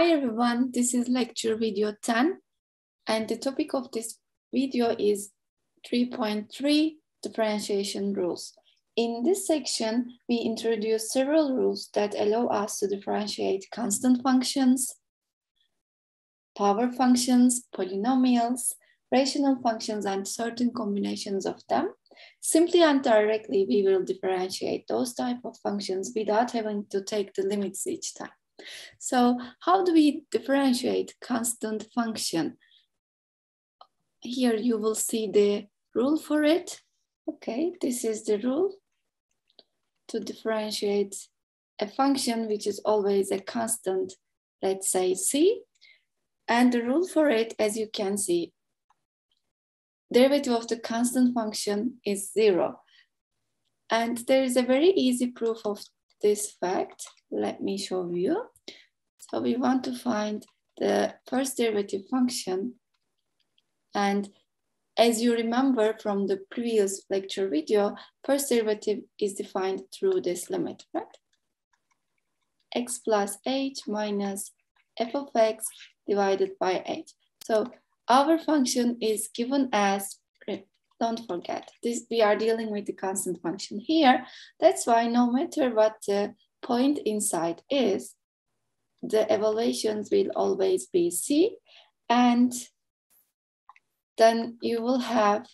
Hi everyone, this is lecture video 10 and the topic of this video is 3.3 differentiation rules. In this section, we introduce several rules that allow us to differentiate constant functions, power functions, polynomials, rational functions, and certain combinations of them. Simply and directly, we will differentiate those type of functions without having to take the limits each time. So how do we differentiate constant function? Here you will see the rule for it. Okay, this is the rule to differentiate a function which is always a constant, let's say c. And the rule for it, as you can see, derivative of the constant function is 0. And there is a very easy proof of this fact. Let me show you. So we want to find the first derivative function. And as you remember from the previous lecture video, first derivative is defined through this limit, right? X plus h minus f of x divided by h. So our function is given as, don't forget, this we are dealing with the constant function here. That's why no matter what the point inside is, the evaluations will always be c, and then you will have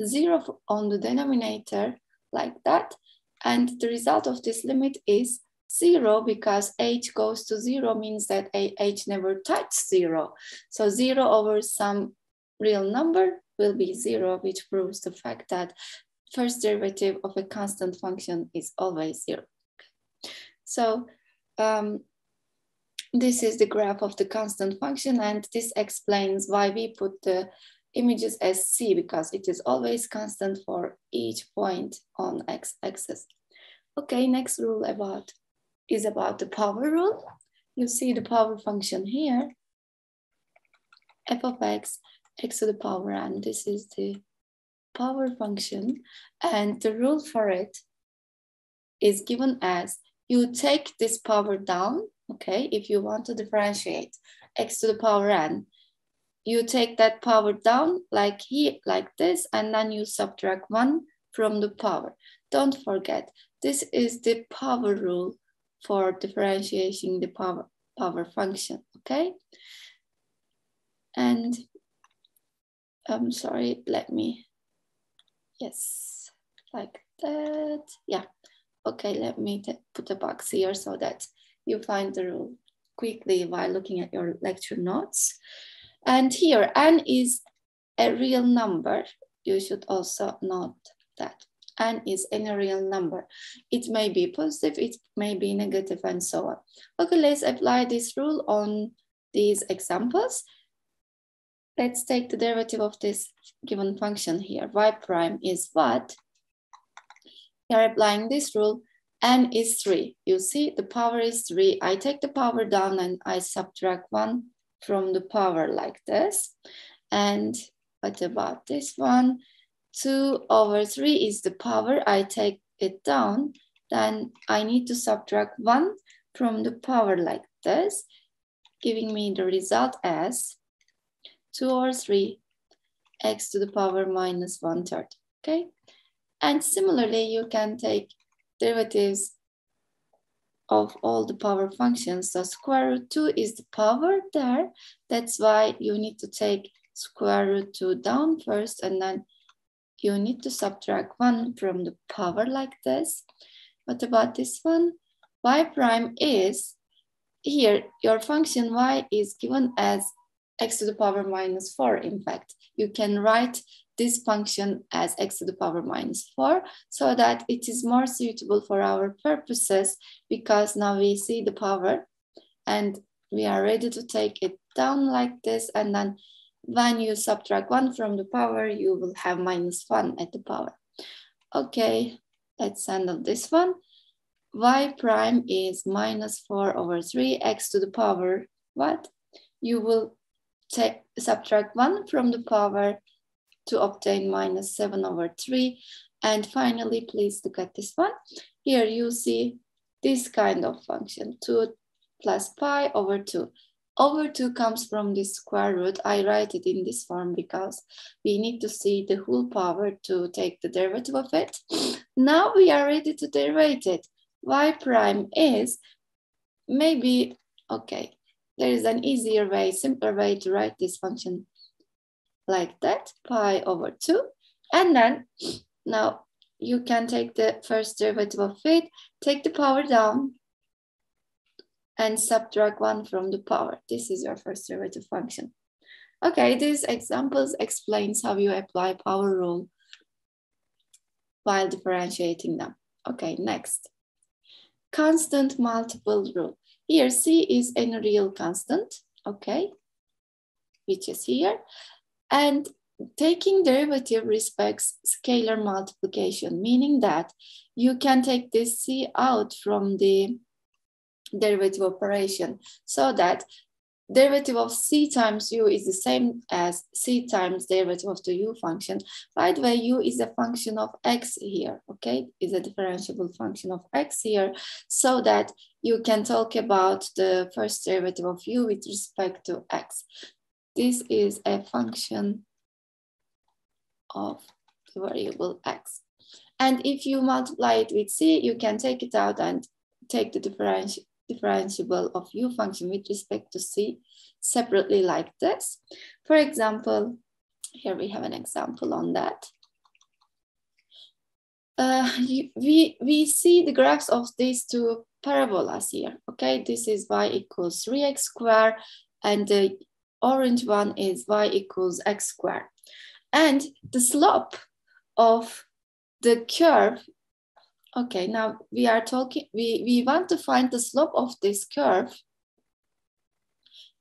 0 on the denominator like that. And the result of this limit is 0 because h goes to 0 means that h never touched 0. So 0 over some real number will be 0, which proves the fact that first derivative of a constant function is always 0. So this is the graph of the constant function, and this explains why we put the images as c, because it is always constant for each point on x-axis. Okay, next rule is about the power rule. You see the power function here, f of x, x to the power n. This is the power function, and the rule for it is given as you take this power down. Okay, if you want to differentiate x to the power n, you take that power down like here, like this, and then you subtract 1 from the power. Don't forget, this is the power rule for differentiating the power function, okay? And I'm sorry, yes, like that, yeah. Okay, let me put a box here so that you find the rule quickly while looking at your lecture notes. And here, n is a real number. You should also note that n is any real number. It may be positive, it may be negative, and so on. Okay, let's apply this rule on these examples. Let's take the derivative of this given function here. Y prime is what? We are applying this rule. N is 3. You see, the power is 3. I take the power down and I subtract 1 from the power like this. And what about this one? 2 over 3 is the power. I take it down. Then I need to subtract 1 from the power like this, giving me the result as 2 over 3 x to the power minus 1/3. Okay? And similarly, you can take derivatives of all the power functions. So square root 2 is the power there. That's why you need to take square root 2 down first, and then you need to subtract 1 from the power like this. What about this one? Y prime is, here, your function y is given as x to the power minus 4. In fact, you can write this function as x to the power minus 4 so that it is more suitable for our purposes, because now we see the power and we are ready to take it down like this, and then when you subtract 1 from the power, you will have minus 1 at the power. Okay, let's handle this one. Y prime is minus 4 over 3 x to the power what? You will subtract 1 from the power to obtain minus 7 over 3. And finally, please look at this one. Here you see this kind of function, 2 plus pi over 2. Over 2 comes from the square root. I write it in this form because we need to see the whole power to take the derivative of it. Now we are ready to derive it. Y prime is maybe, okay, there is an easier way, simpler way to write this function like that, pi over 2. And then now you can take the first derivative of it, take the power down, and subtract 1 from the power. This is your first derivative function. Okay, these examples explains how you apply power rule while differentiating them. Okay, next. Constant multiple rule. Here, C is a real constant, okay, which is here. And taking derivative respects scalar multiplication, meaning that you can take this C out from the derivative operation so that derivative of C times U is the same as C times derivative of the U function. By the way, U is a function of X here, okay? Is a differentiable function of X here, so that you can talk about the first derivative of U with respect to X. This is a function of the variable X. And if you multiply it with C, you can take it out and take the differentiable of U function with respect to C separately like this. For example, here we have an example on that. We see the graphs of these two parabolas here, okay? This is y equals 3x squared, and the orange one is y equals x squared. And the slope of the curve, okay, now we are talking, we want to find the slope of this curve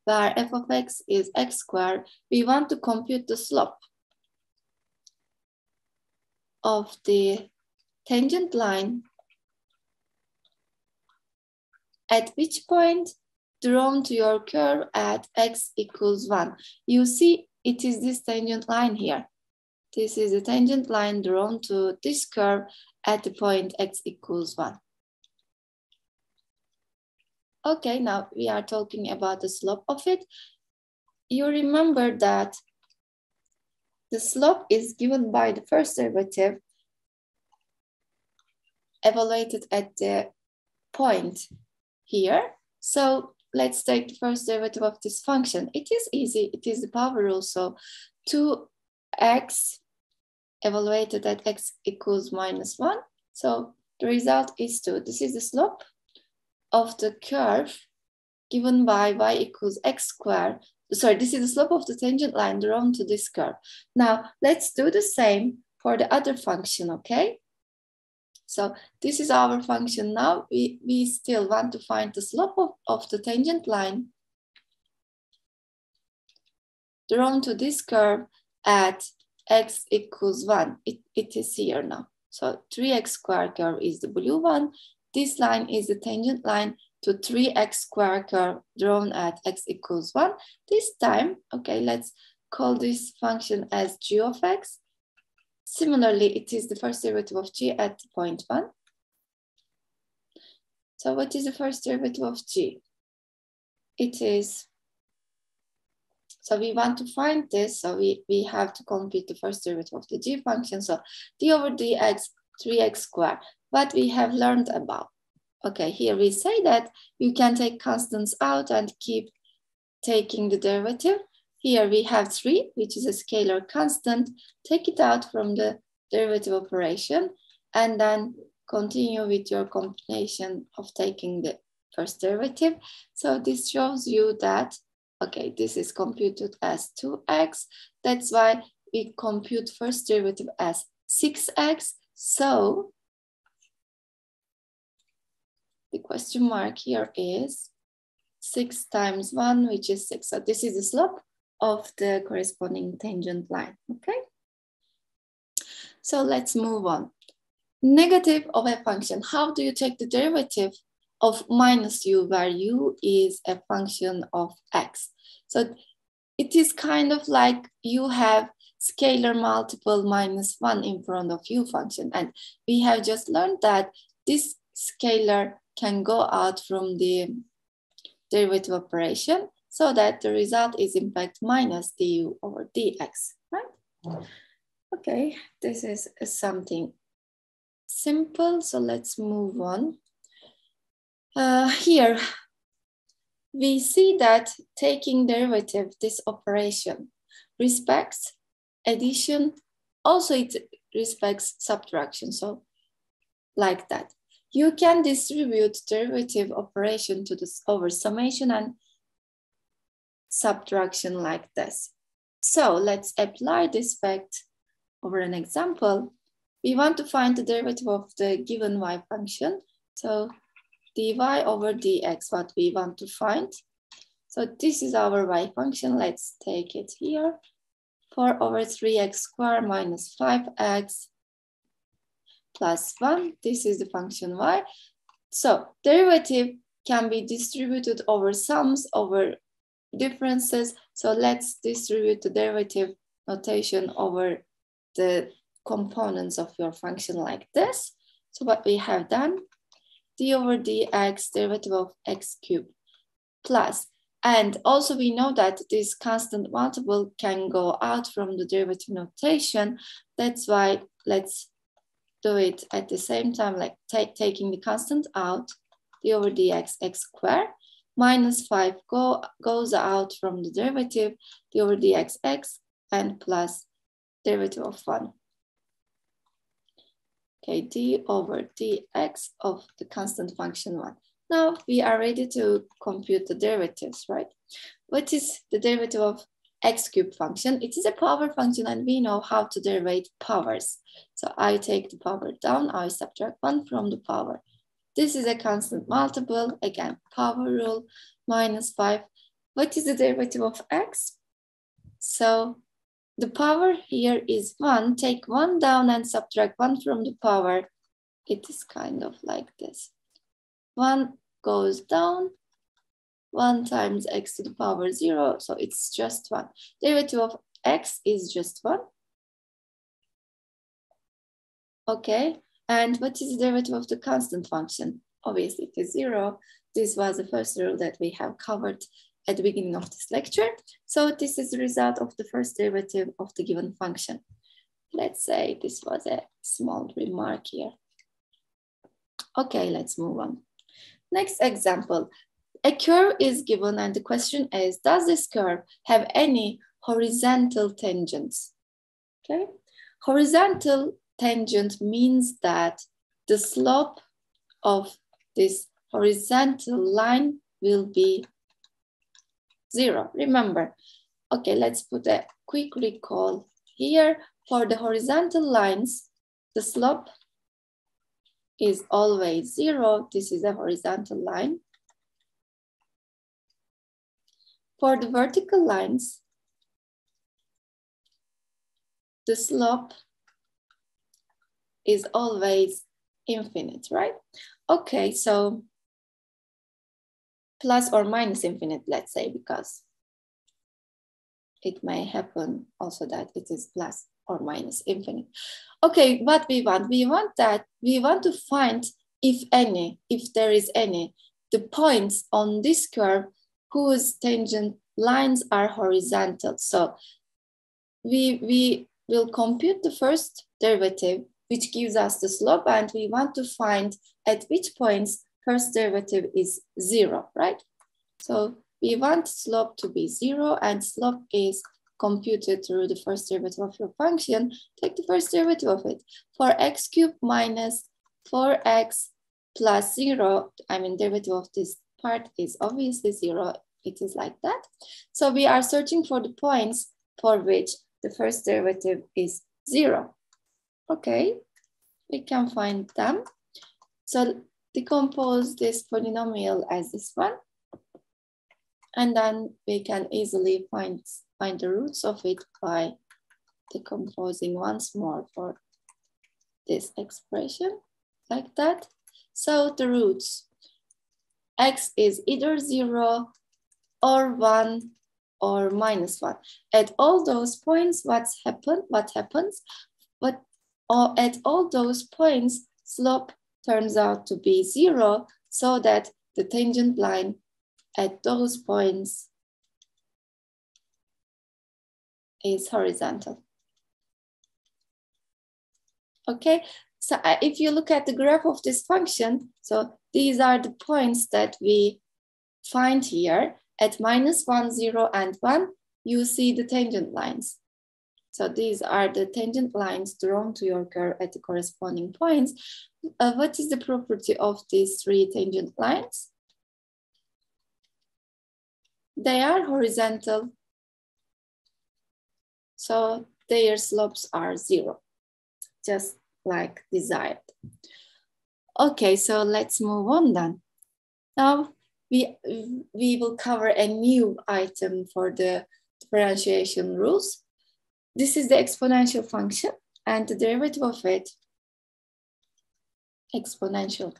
where f of x is x squared. We want to compute the slope of the tangent line at which point drawn to your curve at x equals 1. You see, it is this tangent line here. This is a tangent line drawn to this curve at the point x equals 1. Okay, now we are talking about the slope of it. You remember that the slope is given by the first derivative evaluated at the point here. So let's take the first derivative of this function. It is easy, it is the power rule. So 2x evaluated at x equals minus 1. So the result is 2. This is the slope of the curve given by y equals x squared. Sorry, this is the slope of the tangent line drawn to this curve. Now let's do the same for the other function, okay? So this is our function now. We still want to find the slope of the tangent line drawn to this curve at x equals 1. It is here now. So 3x squared curve is the blue one. This line is the tangent line to 3x squared curve drawn at x equals 1. This time, okay, let's call this function as g of x. Similarly, it is the first derivative of g at point 1. So what is the first derivative of g? It is, so we want to find this, so we have to compute the first derivative of the g function. So d over dx, 3x squared. What we have learned about. Okay, here we say that you can take constants out and keep taking the derivative. Here we have 3, which is a scalar constant. Take it out from the derivative operation and then continue with your computation of taking the first derivative. So this shows you that, okay, this is computed as 2x. That's why we compute first derivative as 6x. So the question mark here is 6 times 1, which is 6. So this is the slope of the corresponding tangent line, okay? So let's move on. Negative of a function. How do you take the derivative of minus u, where u is a function of x? So it is kind of like you have scalar multiple minus 1 in front of u function. And we have just learned that this scalar can go out from the derivative operation so that the result is in fact minus du over dx, right? Okay, this is something simple, so let's move on. Here, we see that taking derivative, this operation respects addition, also it respects subtraction, so like that. You can distribute derivative operation to this over summation and subtraction like this. So let's apply this fact over an example. We want to find the derivative of the given y function. So dy over dx, what we want to find. So this is our y function. Let's take it here. 4 over 3x squared minus 5x plus 1. This is the function y. So derivative can be distributed over sums, over differences. So let's distribute the derivative notation over the components of your function like this. So what we have done, d over dx, derivative of x cubed plus, and also we know that this constant multiple can go out from the derivative notation. That's why let's do it at the same time, like taking the constant out, d over dx x squared, minus 5 goes out from the derivative, d over dx x, and plus derivative of 1. Okay, d over dx of the constant function 1. Now we are ready to compute the derivatives, right? What is the derivative of x cubed function? It is a power function and we know how to derive powers. So I take the power down, I subtract 1 from the power. This is a constant multiple, again, power rule, minus 5. What is the derivative of x? So the power here is 1, take 1 down and subtract 1 from the power. It is kind of like this. 1 goes down, 1 times x to the power 0, so it's just 1. Derivative of x is just 1. Okay, and what is the derivative of the constant function? Obviously it is 0. This was the first rule that we have covered at the beginning of this lecture. So this is the result of the first derivative of the given function. Let's say this was a small remark here. Okay, let's move on. Next example, a curve is given and the question is, does this curve have any horizontal tangents? Okay, horizontal tangent means that the slope of this horizontal line will be 0. Remember, okay, let's put a quick recall here. For the horizontal lines, the slope is always 0. This is a horizontal line. For the vertical lines, the slope is always infinite, right? Okay, so plus or minus infinite, let's say, because it may happen also that it is plus or minus infinite. Okay, what we want to find, if any, if there is any, the points on this curve whose tangent lines are horizontal. So we will compute the first derivative, which gives us the slope, and we want to find at which points first derivative is 0, right? So we want slope to be 0, and slope is computed through the first derivative of your function. Take the first derivative of it. For x cubed minus 4x plus 0, I mean, derivative of this part is obviously 0. It is like that. So we are searching for the points for which the first derivative is 0. Okay, we can find them. So decompose this polynomial as this one. And then we can easily find the roots of it by decomposing once more for this expression, like that. So the roots, x is either 0 or 1 or minus 1. At all those points, what happens? At all those points, slope turns out to be 0, so that the tangent line at those points is horizontal. Okay, so if you look at the graph of this function, so these are the points that we find here at -1, 0, and 1, you see the tangent lines. So these are the tangent lines drawn to your curve at the corresponding points. What is the property of these three tangent lines? They are horizontal, so their slopes are 0, just like desired. Okay, so let's move on then. Now we will cover a new item for the differentiation rules. This is the exponential function, and the derivative of it, exponential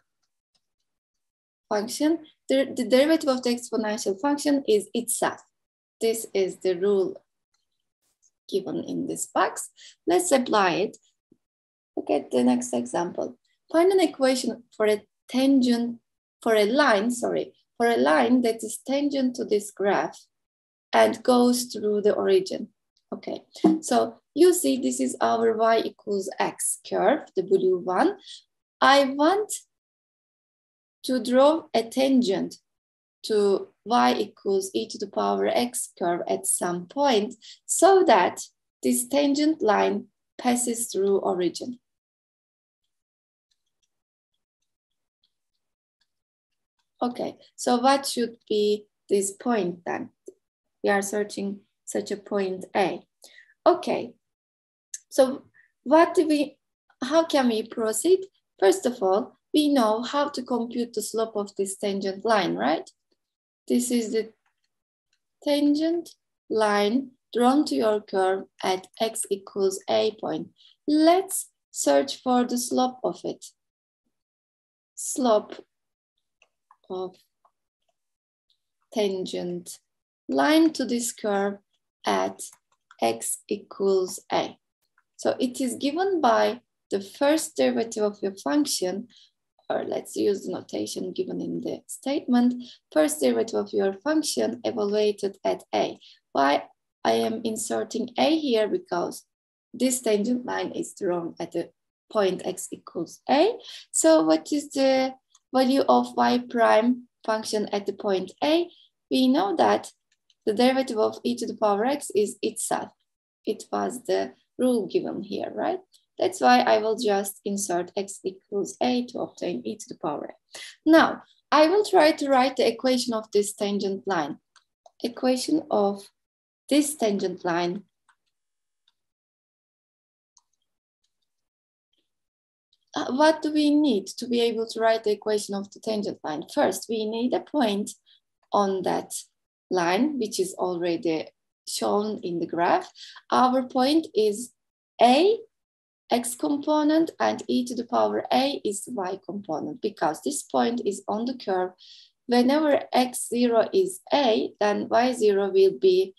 function, the derivative of the exponential function is itself. This is the rule given in this box. Let's apply it. Look at the next example. Find an equation for a line that is tangent to this graph and goes through the origin. Okay, so you see this is our y equals x curve, the blue one. I want to draw a tangent to y equals e to the power x curve at some point so that this tangent line passes through origin. Okay, so what should be this point then? We are searching such a point A. Okay, so how can we proceed? First of all, we know how to compute the slope of this tangent line, right? This is the tangent line drawn to your curve at x equals a point. Let's search for the slope of it. Slope of tangent line to this curve at x equals a. So it is given by the first derivative of your function, or let's use the notation given in the statement, first derivative of your function evaluated at a. Why I am inserting a here? Because this tangent line is drawn at the point x equals a. So what is the value of y prime function at the point a? We know that the derivative of e to the power x is itself. It was the rule given here, right? That's why I will just insert x equals a to obtain e to the power a. Now, I will try to write the equation of this tangent line. Equation of this tangent line. What do we need to be able to write the equation of the tangent line? First, we need a point on that line, which is already shown in the graph. Our point is a, x component, and e to the power a is the y component, because this point is on the curve. Whenever x0 is a, then y0 will be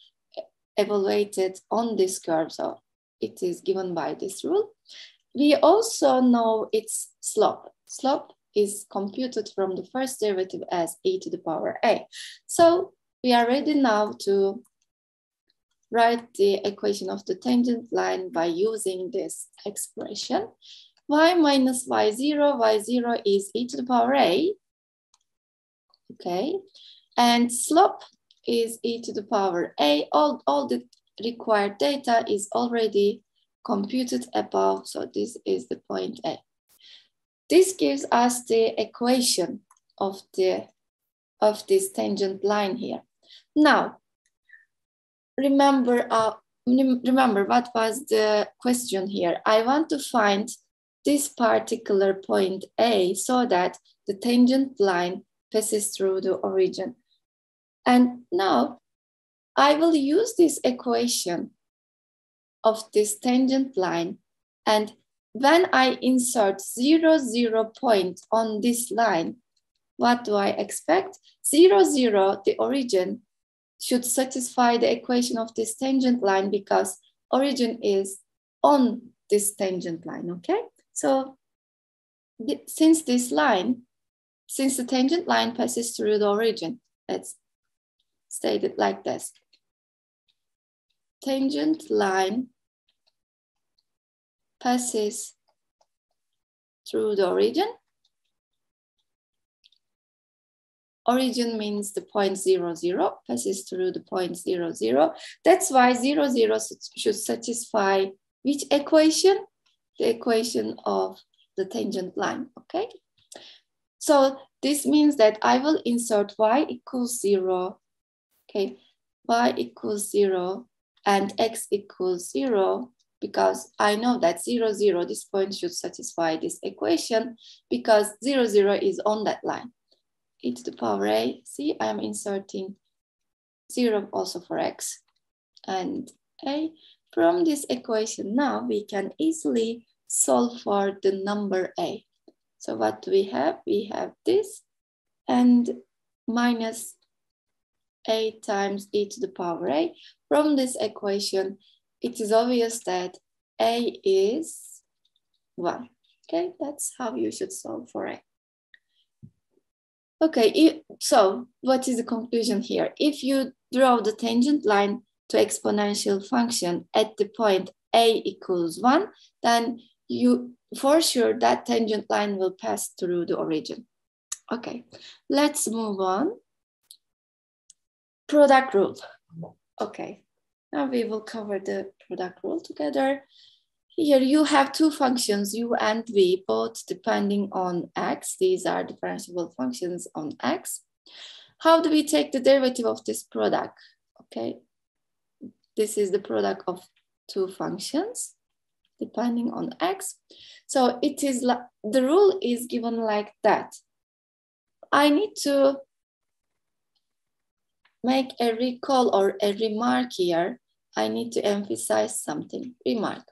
evaluated on this curve. So it is given by this rule. We also know its slope. Slope is computed from the first derivative as e to the power a. So we are ready now to write the equation of the tangent line by using this expression. Y minus y0, y0 is e to the power a. Okay, and slope is e to the power a. All the required data is already computed above, so this is the point A. This gives us the equation of this tangent line here. Now, remember what was the question here. I want to find this particular point A so that the tangent line passes through the origin. And now I will use this equation of this tangent line, and when I insert 0, 0 point on this line, what do I expect? 0, 0, the origin, should satisfy the equation of this tangent line because origin is on this tangent line, okay? So since the tangent line passes through the origin, let's stated like this. Tangent line passes through the origin. Origin means the point 0, 0, passes through the point 0, 0. That's why 0, 0 should satisfy which equation? The equation of the tangent line, okay? So this means that I will insert y equals 0, okay? Y equals 0 and x equals 0, because I know that 0, 0, this point should satisfy this equation because 0, 0 is on that line. E to the power a, see, I am inserting 0 also for x and a. From this equation now, we can easily solve for the number a. So what do we have? We have this and minus a times e to the power a. From this equation, it is obvious that a is 1. Okay, that's how you should solve for a. Okay, so what is the conclusion here? If you draw the tangent line to exponential function at the point a equals 1, then you for sure that tangent line will pass through the origin. Okay, let's move on. Product rule. Okay, now we will cover the product rule together. Here you have two functions, u and v, both depending on x. These are differentiable functions on x. How do we take the derivative of this product? Okay, this is the product of two functions depending on x. So it is like, the rule is given like that. I need to make a recall or a remark here. I need to emphasize something, remark.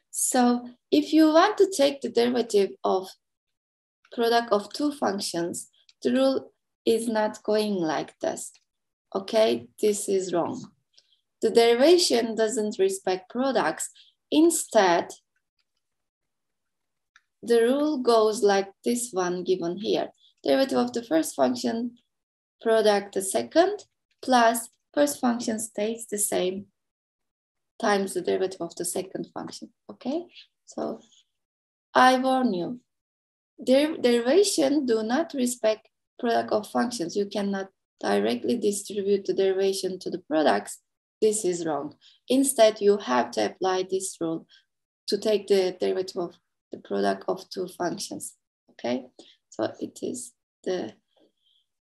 So if you want to take the derivative of product of two functions, the rule is not going like this. Okay, this is wrong. The derivation doesn't respect products. Instead, the rule goes like this one given here. Derivative of the first function, product the second, plus first function stays the same times the derivative of the second function, okay? So I warn you, derivation do not respect product of functions. You cannot directly distribute the derivation to the products. This is wrong. Instead, you have to apply this rule to take the derivative of the product of two functions, okay? So it is the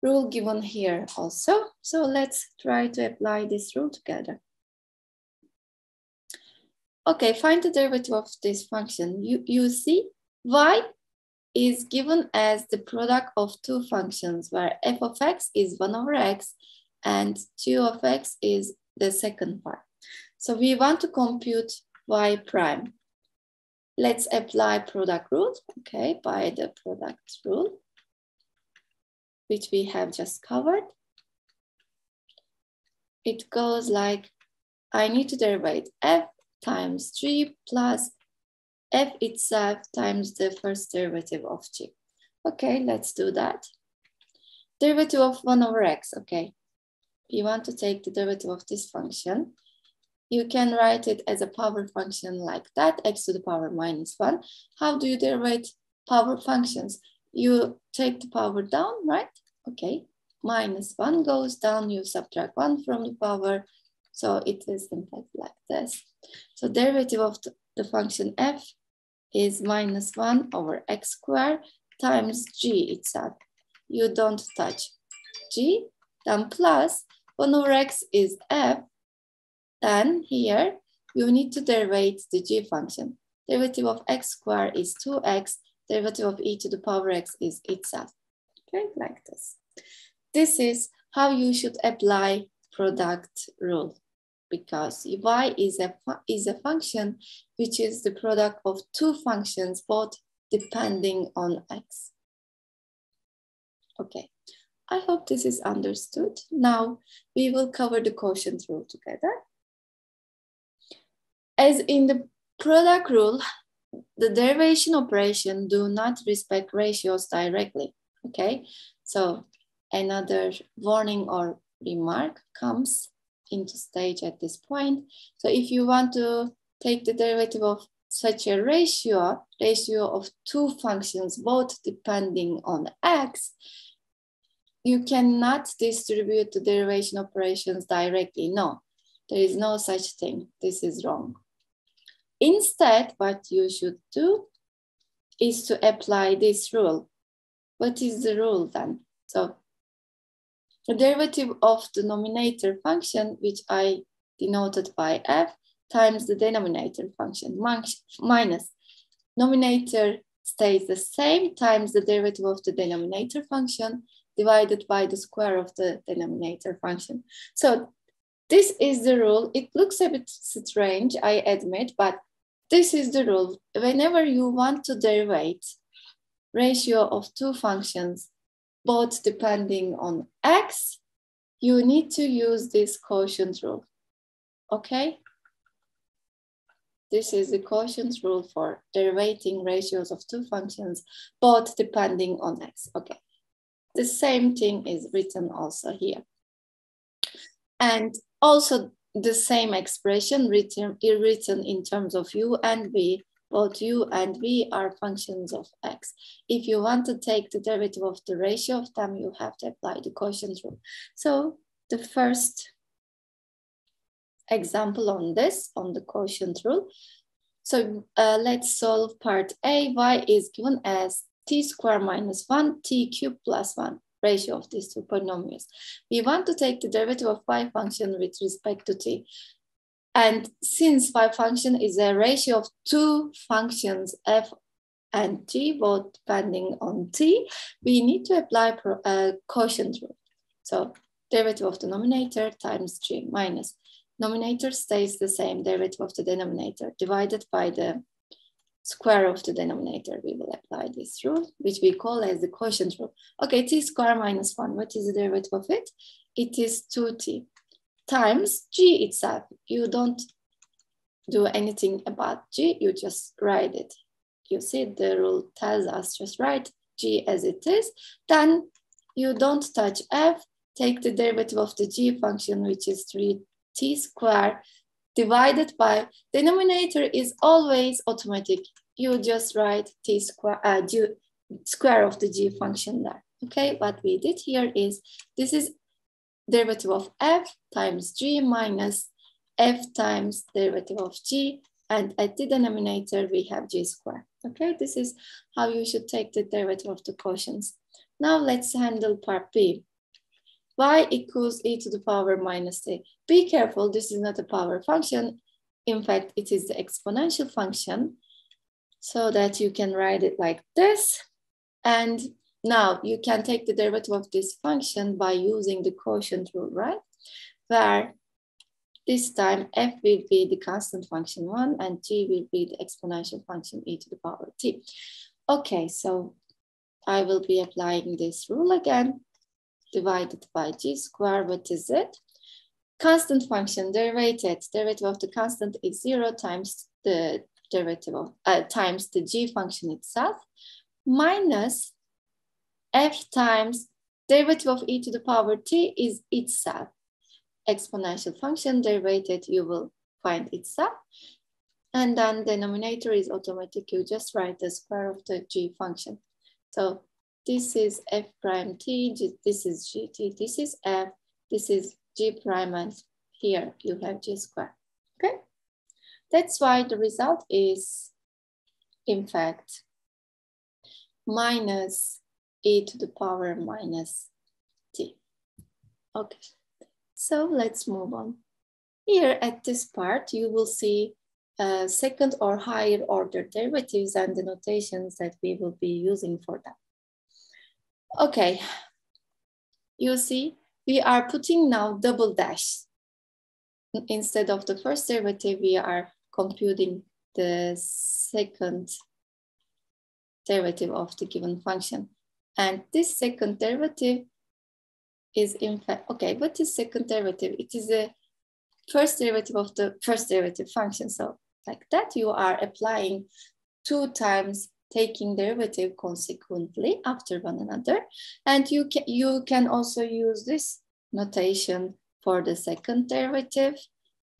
rule given here also. So let's try to apply this rule together. Okay, find the derivative of this function. You see, y is given as the product of two functions where f of x is 1 over x and 2 of x is the second part. So we want to compute y prime. Let's apply product rule, okay, by the product rule, which we have just covered. It goes like, I need to derive f times g plus f itself times the first derivative of g. Okay, let's do that. Derivative of 1 over x, okay. You want to take the derivative of this function. You can write it as a power function like that, x to the power minus 1. How do you derive power functions? You take the power down, right? Okay, minus 1 goes down, you subtract 1 from the power. So it is in fact like this. So derivative of the function f is minus 1 over x squared times g itself. You don't touch g, then plus 1 over x is f. Then here you need to derive the g function. Derivative of x squared is 2x. Derivative of e to the power x is itself. Okay, like this. This is how you should apply product rule, because y is a function which is the product of two functions, both depending on x. Okay, I hope this is understood. Now we will cover the quotient rule together. As in the product rule, the derivation operation do not respect ratios directly, okay? So another warning or remark comes into stage at this point. So if you want to take the derivative of such a ratio of two functions, both depending on x, you cannot distribute the derivation operations directly. No, there is no such thing. This is wrong. Instead, what you should do is to apply this rule. What is the rule then? So the derivative of the numerator function, which I denoted by f, times the denominator function minus numerator stays the same times the derivative of the denominator function divided by the square of the denominator function. So this is the rule. It looks a bit strange, I admit, but this is the rule. Whenever you want to derive ratio of two functions, both depending on x, you need to use this quotient rule, okay? This is the quotient rule for deriving ratios of two functions, both depending on x, okay? The same thing is written also here. And also the same expression written in terms of u and v. Both u and v are functions of x. If you want to take the derivative of the ratio of them, you have to apply the quotient rule. So the first example on this, on the quotient rule. So let's solve part A. Y is given as t squared minus 1, t cubed plus 1, ratio of these two polynomials. We want to take the derivative of y function with respect to t. And since y function is a ratio of two functions, f and g, both depending on t, we need to apply quotient rule. So derivative of the numerator times g minus numerator stays the same, derivative of the denominator divided by the square of the denominator. We will apply this rule, which we call as the quotient rule. Okay, t squared minus 1, what is the derivative of it? It is 2t times g itself. You don't do anything about g, you just write it. You see the rule tells us just write g as it is. Then you don't touch f, take the derivative of the g function, which is 3t squared divided by, denominator is always automatic. You just write t squared, square of the g function there. Okay, what we did here is, this is derivative of f times g minus f times derivative of g, and at the denominator we have g squared. Okay, this is how you should take the derivative of the quotients. Now let's handle part B. Y equals e to the power minus t. Be careful, this is not a power function. In fact, it is the exponential function, so that you can write it like this. And now you can take the derivative of this function by using the quotient rule, right? Where this time f will be the constant function 1 and g will be the exponential function e to the power t. Okay, so I will be applying this rule again, divided by g squared. What is it? Constant function derivative of the constant is 0 times the derivative of times the g function itself, minus f times derivative of e to the power t is itself. Exponential function derivative, you will find itself. And then denominator is automatic. You just write the square of the g function. So this is f prime t, this is gt, this is f, this is g prime, and here you have g squared. Okay? That's why the result is, in fact, minus e to the power minus t. Okay, so let's move on. Here at this part, you will see second or higher order derivatives and the notations that we will be using for them. Okay, you see, we are putting now double dash. Instead of the first derivative, we are computing the second derivative of the given function. And this second derivative is in fact, okay, what is second derivative? It is the first derivative of the first derivative function. So like that, you are applying 2 times taking derivative consequently after one another. And you can also use this notation for the second derivative.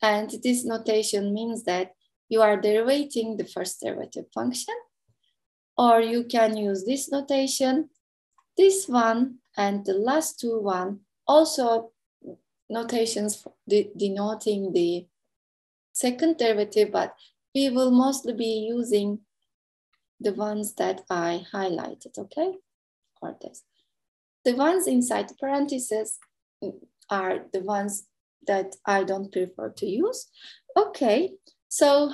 And this notation means that you are derivating the first derivative function, or you can use this notation, this one, and the last two one, also notations denoting the second derivative, but we will mostly be using the ones that I highlighted, okay? Or this. The ones inside the parentheses are the ones that I don't prefer to use. Okay, so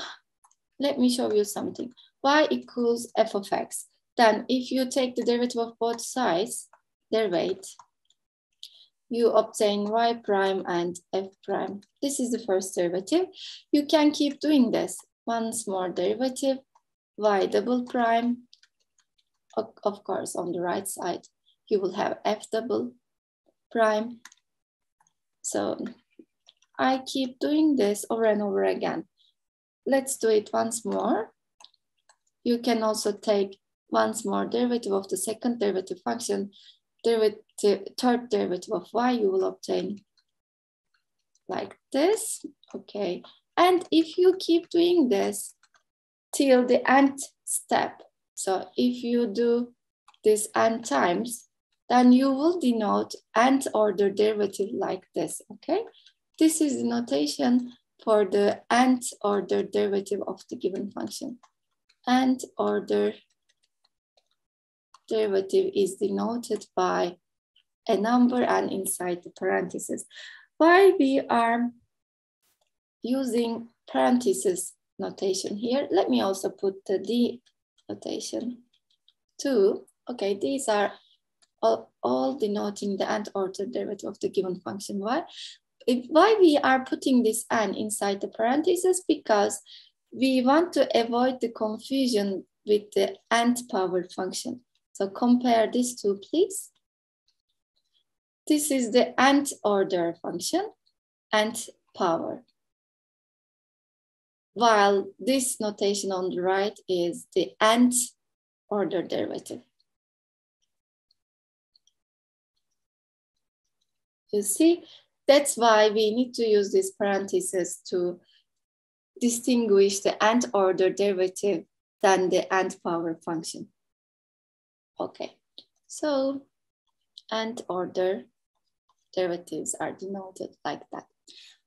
let me show you something. Y equals f of x. Then if you take the derivative of both sides, their weight, you obtain y prime and f prime. This is the first derivative. You can keep doing this. Once more derivative, y double prime. Of course, on the right side, you will have f double prime. So I keep doing this over and over again. Let's do it once more. You can also take once more derivative of the second derivative function, third derivative of y, you will obtain like this, okay? And if you keep doing this till the nth step, so if you do this n times, then you will denote nth order derivative like this, okay? This is the notation for the nth order derivative of the given function. Nth order derivative is denoted by a number and inside the parentheses. Why we are using parentheses notation here, let me also put the D notation too. Okay, these are all denoting the nth order derivative of the given function. Why we are putting this n inside the parentheses? Because we want to avoid the confusion with the nth power function. So compare these two, please. This is the nth order function, nth power. While this notation on the right is the nth order derivative. You see, that's why we need to use these parentheses to distinguish the nth order derivative than the nth power function. Okay, so nth order derivatives are denoted like that.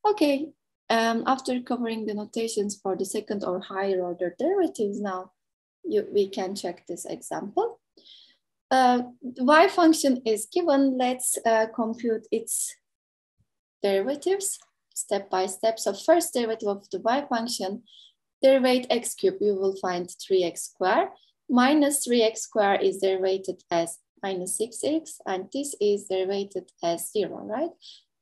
Okay, after covering the notations for the second or higher order derivatives, now we can check this example. Y function is given. Let's compute its derivatives step by step. So first derivative of the y function, derivate x cubed, you will find 3x squared. Minus 3x squared is derivated as minus 6x, and this is derivated as 0, right?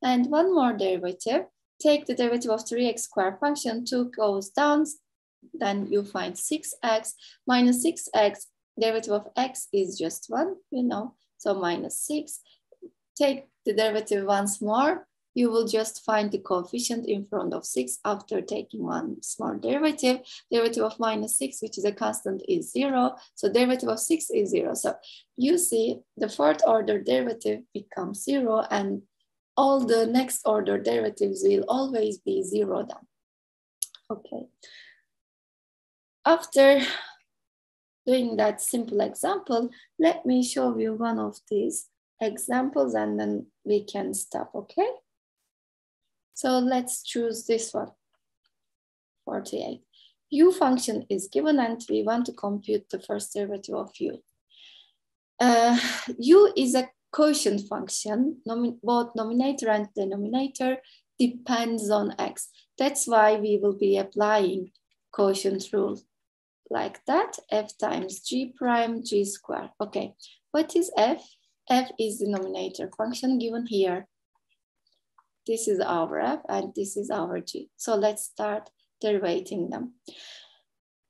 And one more derivative, take the derivative of 3x squared function, 2 goes down, then you find 6x minus 6x, derivative of x is just 1, you know, so minus 6. Take the derivative once more, you will just find the coefficient in front of 6 after taking one small derivative. Derivative of minus 6, which is a constant, is 0. So derivative of 6 is 0. So you see the fourth order derivative becomes 0, and all the next order derivatives will always be 0 then. Okay. After doing that simple example, let me show you one of these examples and then we can stop, okay? So let's choose this one, 48. U function is given and we want to compute the first derivative of U. U is a quotient function, both numerator and denominator depends on x. That's why we will be applying quotient rule like that, f times g prime g squared. Okay, what is f? F is the denominator function given here. This is our f and this is our g. So let's start derivating them.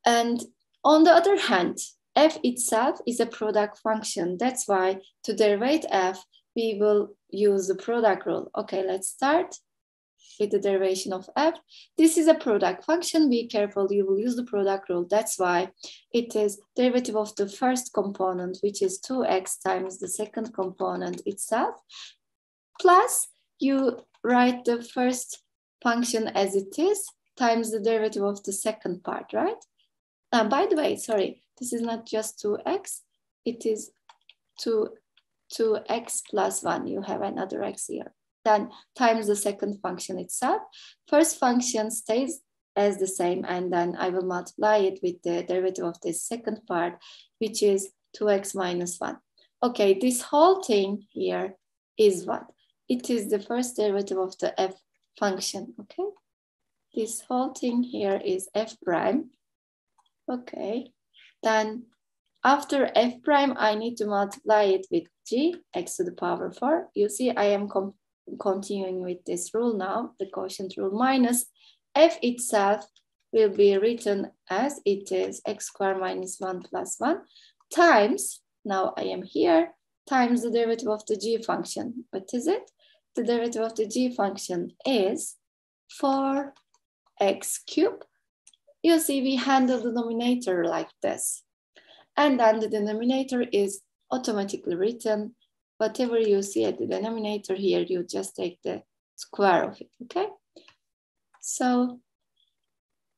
And on the other hand, f itself is a product function. That's why to derive f, we will use the product rule. Okay, let's start with the derivation of f. This is a product function. Be careful, you will use the product rule. That's why it is derivative of the first component, which is 2x times the second component itself, plus you write the first function as it is times the derivative of the second part, right? By the way, sorry, this is not just 2x, it is 2x plus 1. You have another x here. Then times the second function itself. First function stays as the same, and then I will multiply it with the derivative of the second part, which is 2x minus 1. Okay, this whole thing here is what? It is the first derivative of the f function, okay? This whole thing here is f prime. Okay, then after f prime, I need to multiply it with g, x to the power 4. You see, I am continuing with this rule now, the quotient rule, minus f itself will be written as it is x squared minus 1 plus 1 times, now I am here, times the derivative of the g function. What is it? The derivative of the g function is 4x cubed. You see, we handle the denominator like this. And then the denominator is automatically written. Whatever you see at the denominator here, you just take the square of it, okay? So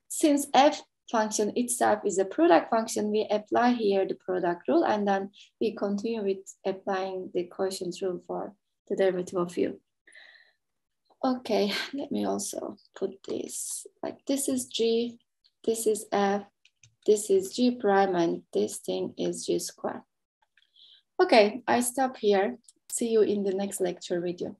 since f function itself is a product function, we apply here the product rule, and then we continue with applying the quotient rule for the derivative of u. Okay, let me also put this, like this is g, this is f, this is g prime, and this thing is g squared. Okay, I stop here. See you in the next lecture video.